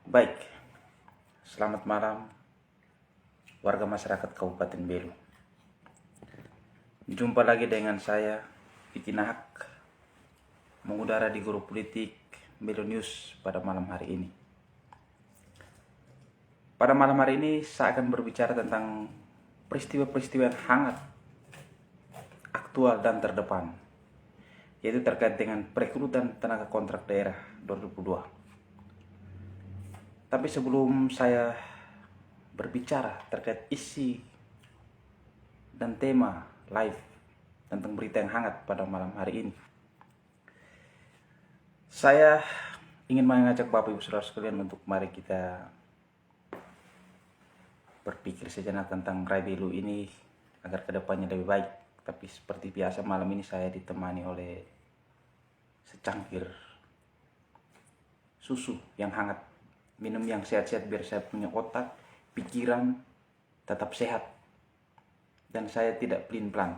Baik, selamat malam warga masyarakat Kabupaten Belu. Jumpa lagi dengan saya, Vicky Nahak, mengudara di Guru Politik Belu News pada malam hari ini. Pada malam hari ini saya akan berbicara tentang peristiwa-peristiwa yang hangat, aktual dan terdepan, yaitu terkait dengan perekrutan tenaga kontrak daerah 2022. Tapi sebelum saya berbicara terkait isi dan tema live tentang berita yang hangat pada malam hari ini, saya ingin mengajak Bapak Ibu Saudara sekalian untuk mari kita berpikir sejenak tentang Rai Belu ini agar kedepannya lebih baik. Tapi seperti biasa malam ini saya ditemani oleh secangkir susu yang hangat, minum yang sehat-sehat biar saya punya otak, pikiran tetap sehat dan saya tidak pelin-pelan.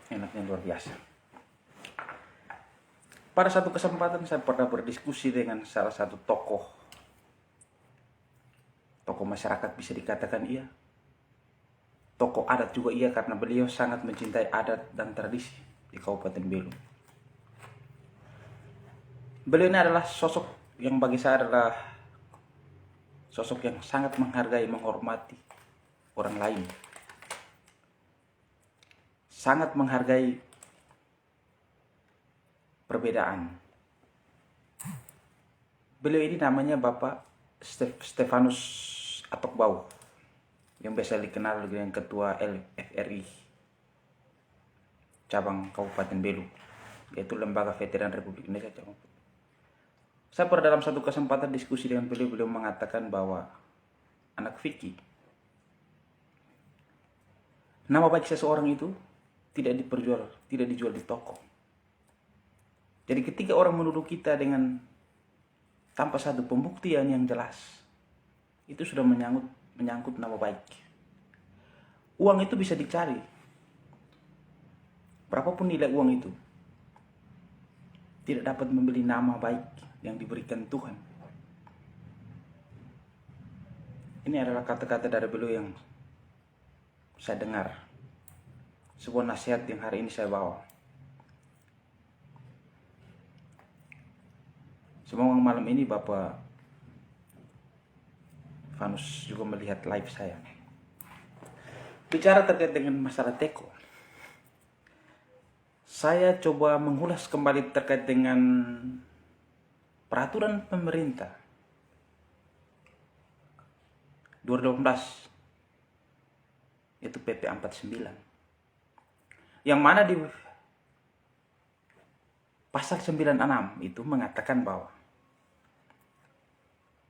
Enaknya luar biasa. Pada satu kesempatan saya pernah berdiskusi dengan salah satu tokoh masyarakat, bisa dikatakan iya, tokoh adat juga iya, karena beliau sangat mencintai adat dan tradisi di Kabupaten Belu. Beliau ini adalah sosok yang bagi saya adalah sosok yang sangat menghargai, menghormati orang lain, sangat menghargai perbedaan. Beliau ini namanya Bapak Stefanus Atokbau, yang biasa dikenal dengan Ketua LFRI cabang Kabupaten Belu, yaitu Lembaga Veteran Republik Indonesia. Saya pada dalam satu kesempatan diskusi dengan beliau mengatakan bahwa anak Vicky, nama baik seseorang itu tidak dijual di toko. Jadi ketika orang menuduh kita dengan tanpa satu pembuktian yang jelas, itu sudah menyangkut nama baik. Uang itu bisa dicari, berapapun nilai uang itu, tidak dapat membeli nama baik yang diberikan Tuhan. Ini adalah kata-kata dari beliau yang saya dengar, sebuah nasihat yang hari ini saya bawa. Semoga malam ini Bapak Vanus juga melihat live saya. Bicara terkait dengan masalah teko, saya coba mengulas kembali terkait dengan peraturan pemerintah 2018, yaitu PP 49, yang mana di pasal 96 itu mengatakan bahwa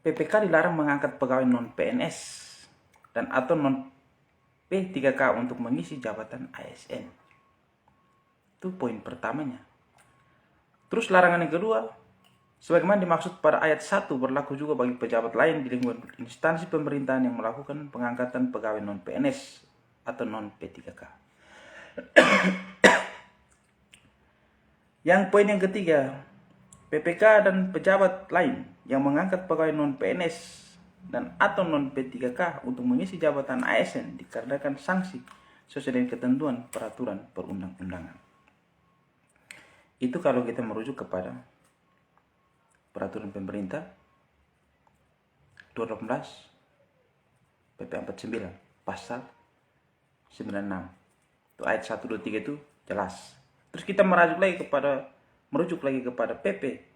PPK dilarang mengangkat pegawai non-PNS dan atau non-P3K untuk mengisi jabatan ASN. Itu poin pertamanya. Terus larangan yang kedua, sebagaimana dimaksud pada ayat 1, berlaku juga bagi pejabat lain di lingkungan instansi pemerintahan yang melakukan pengangkatan pegawai non-PNS atau non-P3K. Yang poin yang ketiga, PPK dan pejabat lain yang mengangkat pegawai non-PNS dan atau non-P3K untuk mengisi jabatan ASN dikarenakan sanksi sesuai dengan ketentuan peraturan perundang-undangan. Itu kalau kita merujuk kepada peraturan pemerintah 2018 PP 49 pasal 96. Itu ayat 1, 2, 3 itu jelas. Terus kita merujuk lagi kepada PP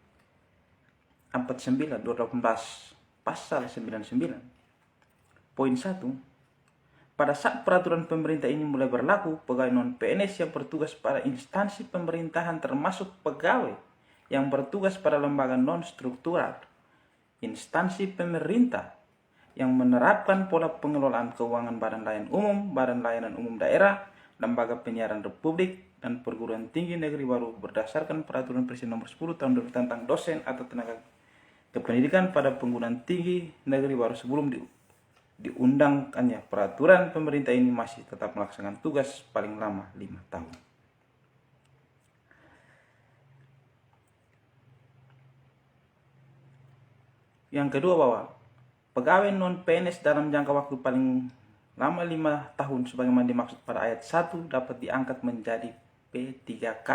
49 2018 pasal 99 poin 1. Pada saat peraturan pemerintah ini mulai berlaku, pegawai non-PNS yang bertugas pada instansi pemerintahan termasuk pegawai yang bertugas pada lembaga non-struktural, instansi pemerintah yang menerapkan pola pengelolaan keuangan badan layanan umum, badan layanan umum daerah, lembaga penyiaran republik, dan perguruan tinggi negeri baru berdasarkan peraturan Presiden nomor 10 tahun 2000 tentang dosen atau tenaga kependidikan pada perguruan tinggi negeri baru sebelum diundangkannya peraturan pemerintah ini masih tetap melaksanakan tugas paling lama 5 tahun. Yang kedua, bahwa pegawai non-PNS dalam jangka waktu paling lama 5 tahun sebagaimana dimaksud pada ayat 1 dapat diangkat menjadi P3K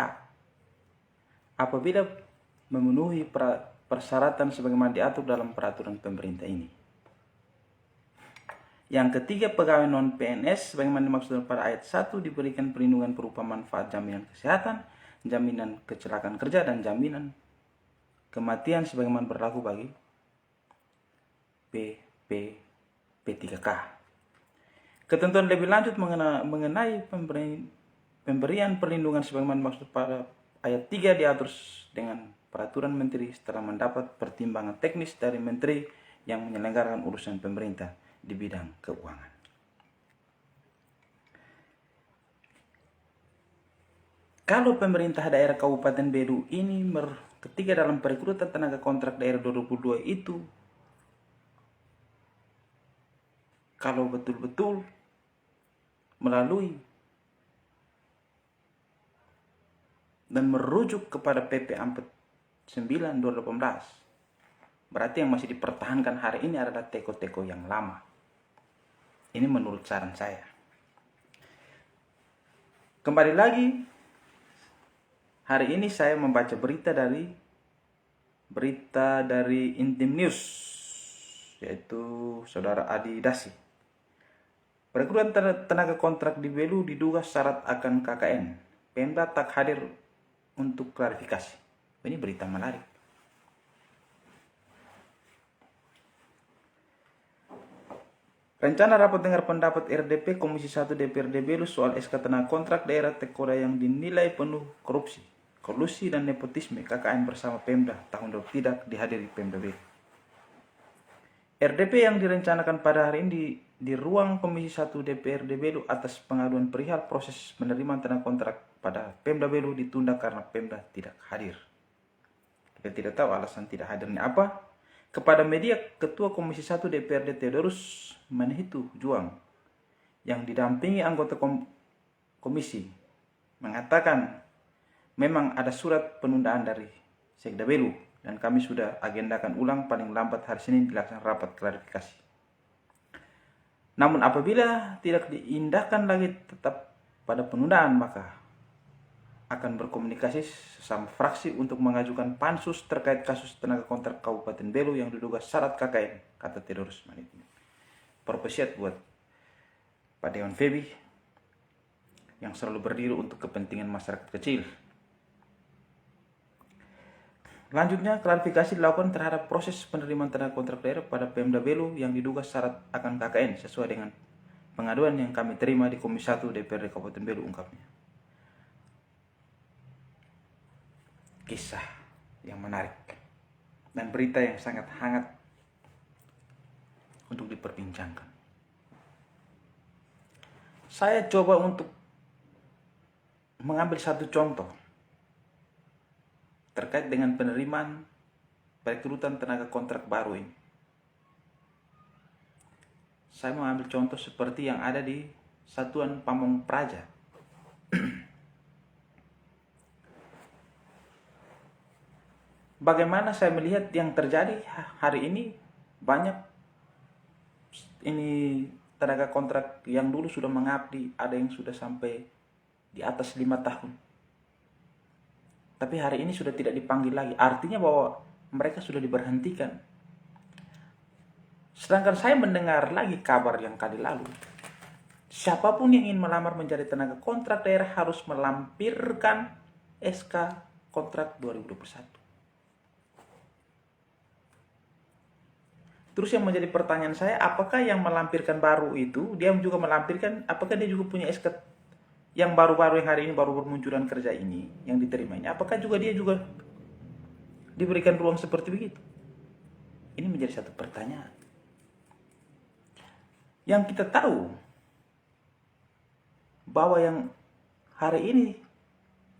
apabila memenuhi persyaratan sebagaimana diatur dalam peraturan pemerintah ini. Yang ketiga, pegawai non-PNS sebagaimana dimaksud pada ayat 1 diberikan perlindungan berupa manfaat jaminan kesehatan, jaminan kecelakaan kerja, dan jaminan kematian sebagaimana berlaku bagi P3K. Ketentuan lebih lanjut mengenai pemberian perlindungan sebagaimana dimaksud pada ayat 3 diatur dengan peraturan menteri setelah mendapat pertimbangan teknis dari menteri yang menyelenggarakan urusan pemerintah di bidang keuangan. Kalau pemerintah daerah Kabupaten Belu ini ketika dalam perekrutan tenaga kontrak daerah 2022 itu, kalau betul-betul melalui dan merujuk kepada PP 49 2018, berarti yang masih dipertahankan hari ini adalah teko-teko yang lama. Ini menurut saran saya. Kembali lagi, hari ini saya membaca berita dari Intim News, yaitu Saudara Adi Dasi. Perekrutan tenaga kontrak di Belu diduga syarat akan KKN. Pemda tak hadir untuk klarifikasi. Ini berita menarik. Rencana rapat dengar pendapat RDP Komisi 1 DPRD Belu soal SK tenaga kontrak daerah Tekoda yang dinilai penuh korupsi, kolusi, dan nepotisme KKN bersama Pemda tahun depan tidak dihadiri Pemda Belu. RDP yang direncanakan pada hari ini di ruang Komisi 1 DPRD Belu atas pengaduan perihal proses penerimaan tenaga kontrak pada Pemda Belu ditunda karena Pemda tidak hadir. Kita tidak tahu alasan tidak hadirnya apa. Kepada media, Ketua Komisi 1 DPRD Theodorus Manhitu Juang yang didampingi anggota komisi mengatakan memang ada surat penundaan dari Sekda Belu dan kami sudah agendakan ulang paling lambat hari Senin dilaksanakan rapat klarifikasi. Namun apabila tidak diindahkan lagi tetap pada penundaan, maka akan berkomunikasi sesama fraksi untuk mengajukan pansus terkait kasus tenaga kontrak Kabupaten Belu yang diduga syarat KKN, kata Theodorus Manhitu. Perpesiat buat Pak Dewan Febi yang selalu berdiri untuk kepentingan masyarakat kecil. Lanjutnya, klarifikasi dilakukan terhadap proses penerimaan tenaga kontrak daerah pada Pemda Belu yang diduga syarat akan KKN sesuai dengan pengaduan yang kami terima di Komisi 1 DPRD Kabupaten Belu, ungkapnya. Kisah yang menarik dan berita yang sangat hangat untuk diperbincangkan. Saya coba untuk mengambil satu contoh terkait dengan penerimaan perekrutan tenaga kontrak baru ini. Saya mengambil contoh seperti yang ada di Satuan Pamong Praja. Bagaimana saya melihat yang terjadi hari ini, banyak ini tenaga kontrak yang dulu sudah mengabdi, ada yang sudah sampai di atas 5 tahun. Tapi hari ini sudah tidak dipanggil lagi. Artinya bahwa mereka sudah diberhentikan. Sedangkan saya mendengar lagi kabar yang kali lalu, siapapun yang ingin melamar menjadi tenaga kontrak daerah harus melampirkan SK kontrak 2021. Terus yang menjadi pertanyaan saya, apakah yang melampirkan baru itu, dia juga melampirkan, apakah dia juga punya SK yang baru-baru yang hari ini baru bermunculan kerja ini, yang diterima ini, apakah juga dia juga diberikan ruang seperti begitu? Ini menjadi satu pertanyaan. Yang kita tahu, bahwa yang hari ini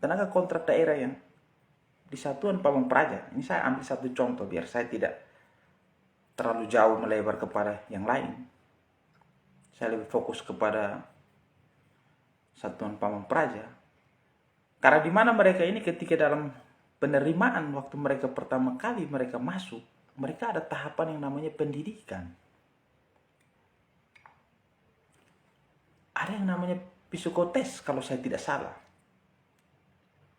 tenaga kontrak daerah yang di Satuan Pamong Praja, ini saya ambil satu contoh biar saya tidak terlalu jauh melebar kepada yang lain. Saya lebih fokus kepada Satuan Pamong Praja. Karena di mana mereka ini ketika dalam penerimaan waktu mereka pertama kali mereka masuk, mereka ada tahapan yang namanya pendidikan. Ada yang namanya psikotes kalau saya tidak salah.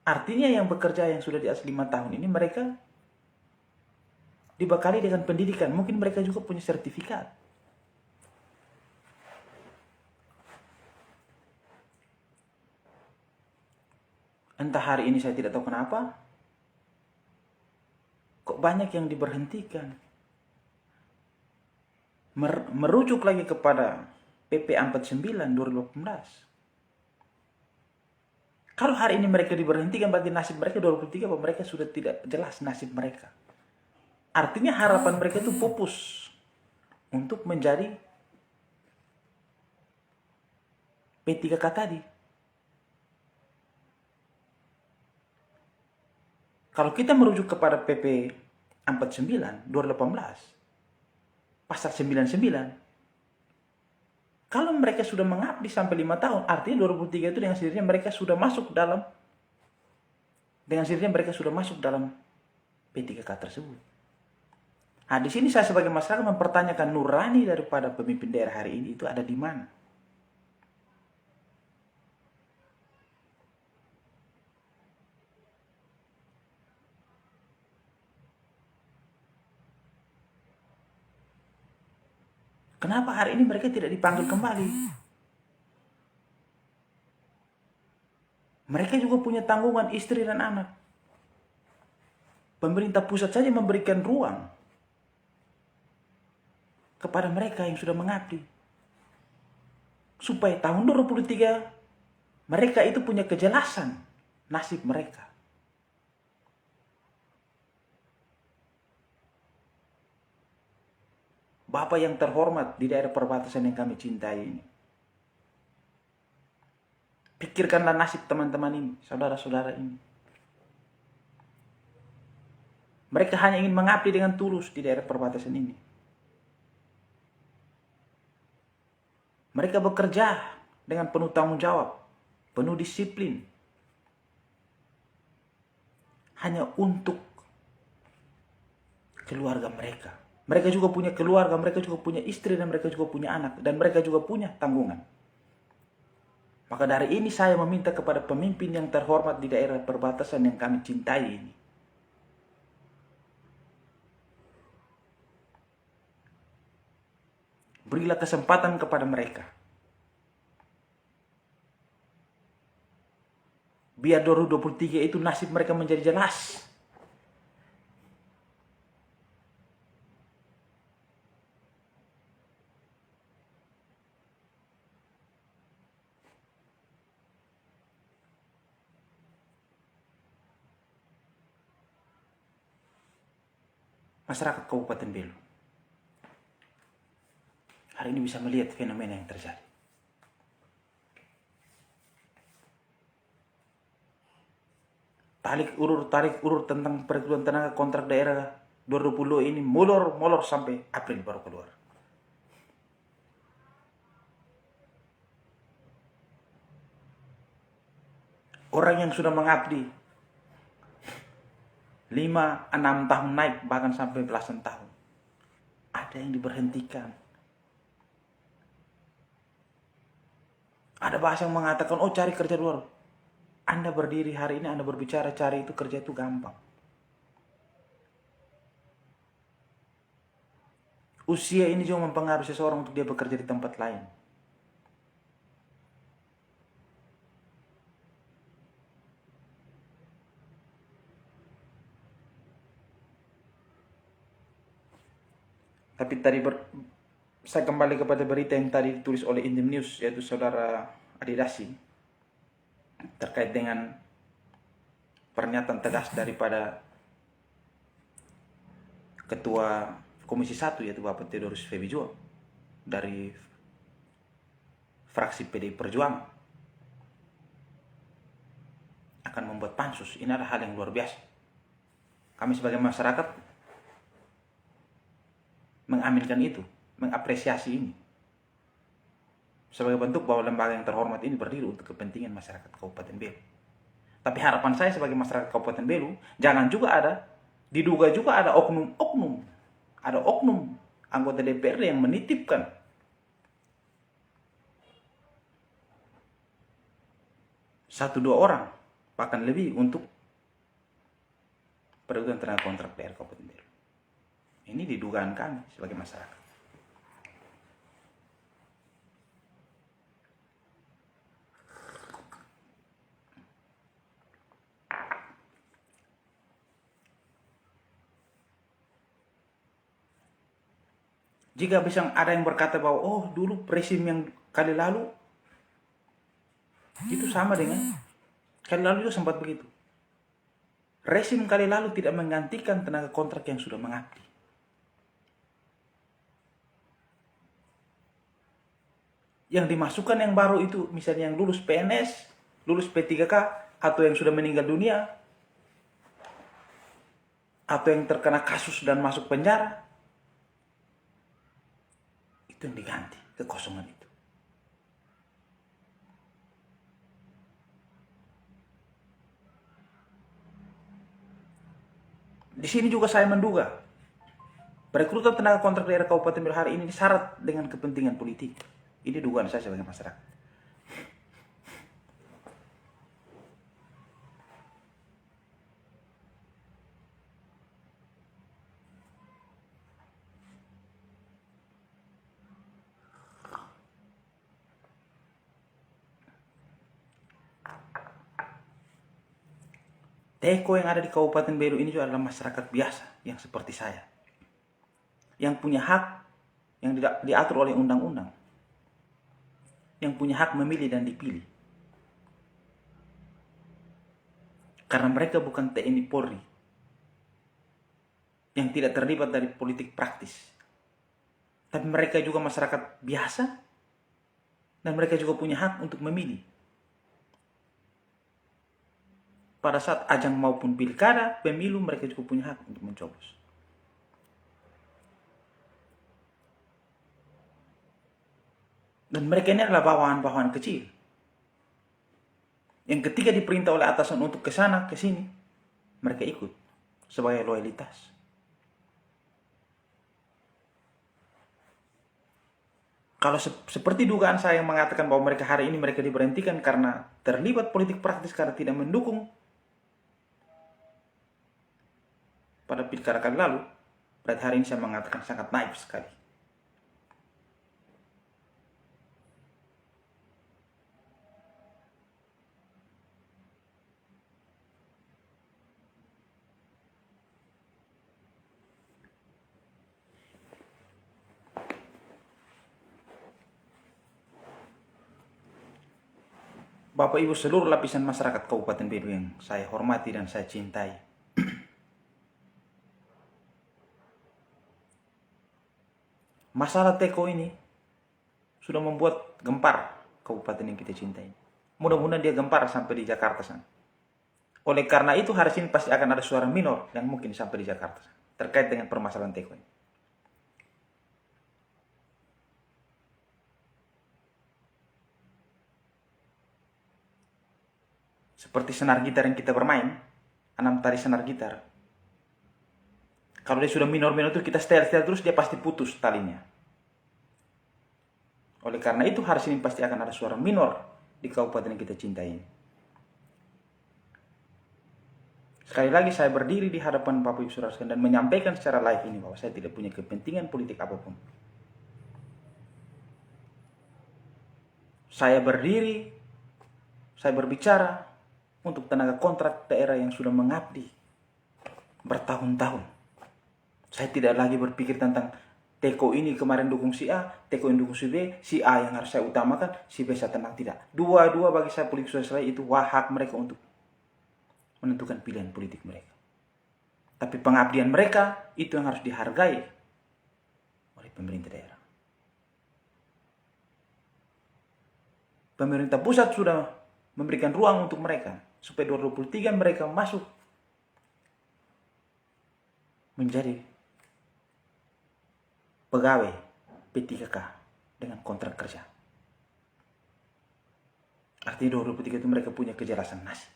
Artinya yang bekerja yang sudah di atas 5 tahun ini mereka dibekali dengan pendidikan. Mungkin mereka juga punya sertifikat. Entah hari ini saya tidak tahu kenapa, kok banyak yang diberhentikan. Merujuk lagi kepada PP 49 2018. Kalau hari ini mereka diberhentikan, berarti nasib mereka 2023 bahwa mereka sudah tidak jelas nasib mereka. Artinya harapan mereka itu pupus untuk menjadi P3K tadi. Kalau kita merujuk kepada PP 49 2018, pasal 99, kalau mereka sudah mengabdi sampai 5 tahun, artinya 2003 itu dengan sendirinya mereka sudah masuk dalam P3K tersebut. Nah, di sini saya sebagai masyarakat mempertanyakan nurani daripada pemimpin daerah hari ini itu ada di mana? Kenapa hari ini mereka tidak dipanggil kembali? Mereka juga punya tanggungan istri dan anak. Pemerintah pusat saja memberikan ruang kepada mereka yang sudah mengabdi. Supaya tahun 2023 mereka itu punya kejelasan nasib mereka. Bapak yang terhormat di daerah perbatasan yang kami cintai ini. Pikirkanlah nasib teman-teman ini, saudara-saudara ini. Mereka hanya ingin mengabdi dengan tulus di daerah perbatasan ini. Mereka bekerja dengan penuh tanggung jawab, penuh disiplin. Hanya untuk keluarga mereka. Mereka juga punya keluarga, mereka juga punya istri, dan mereka juga punya anak. Dan mereka juga punya tanggungan. Maka dari ini saya meminta kepada pemimpin yang terhormat di daerah perbatasan yang kami cintai ini. Berilah kesempatan kepada mereka. Biar 2023 itu nasib mereka menjadi jelas. Masyarakat Kabupaten Belu hari ini bisa melihat fenomena yang terjadi. Tarik urur tentang perkeluaran tenaga kontrak daerah 2020 ini molor sampai April baru keluar. Orang yang sudah mengabdi 5-6 tahun naik, bahkan sampai belasan tahun, ada yang diberhentikan. Ada bahasa yang mengatakan, oh cari kerja luar. Anda berdiri hari ini, Anda berbicara cari itu kerja itu gampang. Usia ini juga mempengaruhi seseorang untuk dia bekerja di tempat lain. Tapi tadi saya kembali kepada berita yang tadi ditulis oleh Indem News, yaitu saudara Adidasi, terkait dengan pernyataan tegas daripada Ketua Komisi 1, yaitu Bapak Theodorus Febijuang dari fraksi PDI Perjuangan akan membuat pansus. Ini adalah hal yang luar biasa. Kami sebagai masyarakat mengaminkan itu, mengapresiasi ini, sebagai bentuk bahwa lembaga yang terhormat ini berdiri untuk kepentingan masyarakat Kabupaten Belu. Tapi harapan saya sebagai masyarakat Kabupaten Belu, jangan juga diduga juga ada oknum-oknum ada oknum anggota DPRD yang menitipkan satu dua orang bahkan lebih untuk perebutan tenaga kontrak daerah Kabupaten Belu. Ini didugaan kami sebagai masyarakat. Jika bisa ada yang berkata bahwa oh dulu rezim yang kali lalu itu sama dengan kali lalu juga sempat begitu. Rezim kali lalu tidak menggantikan tenaga kontrak yang sudah mengabdi. Yang dimasukkan yang baru itu misalnya yang lulus PNS, lulus P3K, atau yang sudah meninggal dunia, atau yang terkena kasus dan masuk penjara. Itu yang diganti, kekosongan itu. Di sini juga saya menduga perekrutan tenaga kontrak daerah Kabupaten Belu hari ini syarat dengan kepentingan politik. Ini dugaan saya sebagai masyarakat. Teko yang ada di Kabupaten Belu ini juga adalah masyarakat biasa yang seperti saya. Yang punya hak yang diatur oleh undang-undang. Yang punya hak memilih dan dipilih. Karena mereka bukan TNI Polri. Yang tidak terlibat dari politik praktis. Tapi mereka juga masyarakat biasa. Dan mereka juga punya hak untuk memilih. Pada saat ajang maupun pilkada, pemilu, mereka juga punya hak untuk mencoblos. Dan mereka ini adalah bawahan-bawahan kecil. Yang ketika diperintah oleh atasan untuk ke sana, ke sini, mereka ikut sebagai loyalitas. Kalau seperti dugaan saya yang mengatakan bahwa mereka hari ini mereka diberhentikan karena terlibat politik praktis karena tidak mendukung pada pilkada kali lalu, berarti hari ini saya mengatakan sangat naif sekali. Bapak Ibu seluruh lapisan masyarakat Kabupaten Belu yang saya hormati dan saya cintai. Masalah teko ini sudah membuat gempar kabupaten yang kita cintai. Mudah-mudahan dia gempar sampai di Jakarta sana. Oleh karena itu hari ini pasti akan ada suara minor yang mungkin sampai di Jakarta sana, terkait dengan permasalahan teko ini. Seperti senar gitar yang kita bermain, 6 tari senar gitar. Kalau dia sudah minor-minor itu kita setel terus, dia pasti putus talinya. Oleh karena itu hari ini pasti akan ada suara minor di kabupaten yang kita cintai. Sekali lagi saya berdiri di hadapan Bapak Ibu Saudara sekalian dan menyampaikan secara live ini bahwa saya tidak punya kepentingan politik apapun. Saya berdiri, saya berbicara untuk tenaga kontrak daerah yang sudah mengabdi bertahun-tahun. Saya tidak lagi berpikir tentang teko ini kemarin dukung si A, teko ini dukung si B, si A yang harus saya utamakan, si B saya tenang. Tidak. Dua-dua bagi saya politik sosial itu hak mereka untuk menentukan pilihan politik mereka. Tapi pengabdian mereka itu yang harus dihargai oleh pemerintah daerah. Pemerintah pusat sudah memberikan ruang untuk mereka supaya 2023 mereka masuk menjadi pegawai P3K dengan kontrak kerja. Artinya 2023 itu mereka punya kejelasan nasib.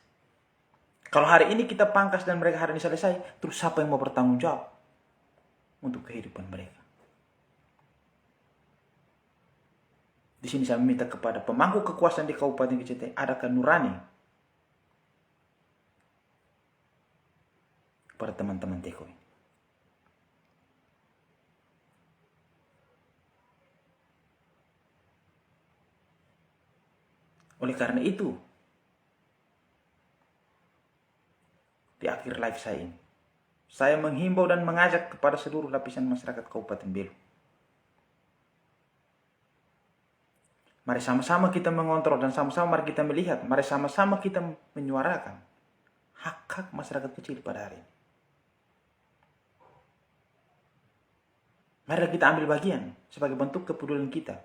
Kalau hari ini kita pangkas dan mereka hari ini selesai, terus siapa yang mau bertanggung jawab? untuk kehidupan mereka. Di sini saya meminta kepada pemangku kekuasaan di Kabupaten Kecete, adakan nurani kepada teman-teman Teko ini. Oleh karena itu, di akhir live saya ini, saya menghimbau dan mengajak kepada seluruh lapisan masyarakat Kabupaten Belu. Mari sama-sama kita mengontrol dan sama-sama mari kita melihat, mari sama-sama kita menyuarakan hak-hak masyarakat kecil pada hari ini. Mari kita ambil bagian sebagai bentuk kepedulian kita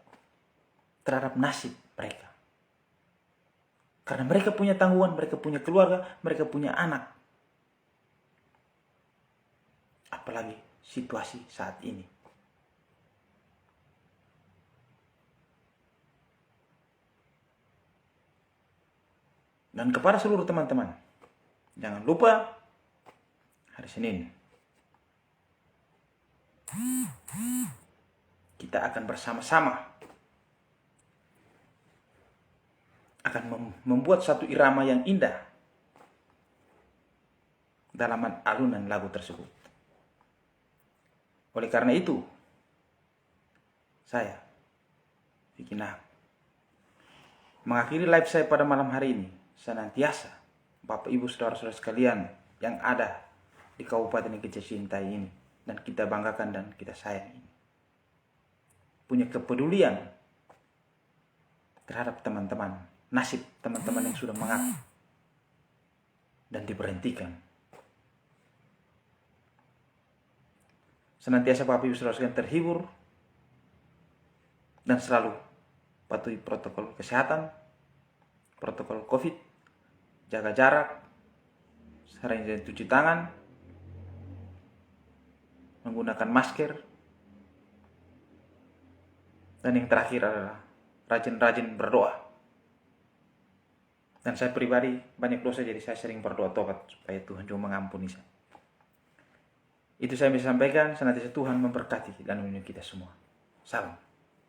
terhadap nasib mereka. Karena mereka punya tanggungan, mereka punya keluarga, mereka punya anak. Apalagi situasi saat ini. Dan kepada seluruh teman-teman, jangan lupa hari Senin kita akan bersama-sama akan membuat satu irama yang indah dalam alunan lagu tersebut. Oleh karena itu, saya Vicky Nahak mengakhiri live saya pada malam hari ini. Senantiasa Bapak Ibu Saudara-saudara sekalian yang ada di Kabupaten yang kita cintai ini dan kita banggakan dan kita sayang ini, punya kepedulian terhadap teman-teman, nasib teman-teman yang sudah mengaku dan diberhentikan. Senantiasa Bapak Ibu Saudara sekalian terhibur dan selalu patuhi protokol kesehatan, protokol COVID, jaga jarak, sering cuci tangan, menggunakan masker, dan yang terakhir adalah rajin-rajin berdoa. Dan saya pribadi banyak dosa, jadi saya sering berdoa tobat supaya Tuhan juga mengampuni saya. Itu saya bisa sampaikan. Senantiasa Tuhan memberkati dan melindungi kita semua. Salam.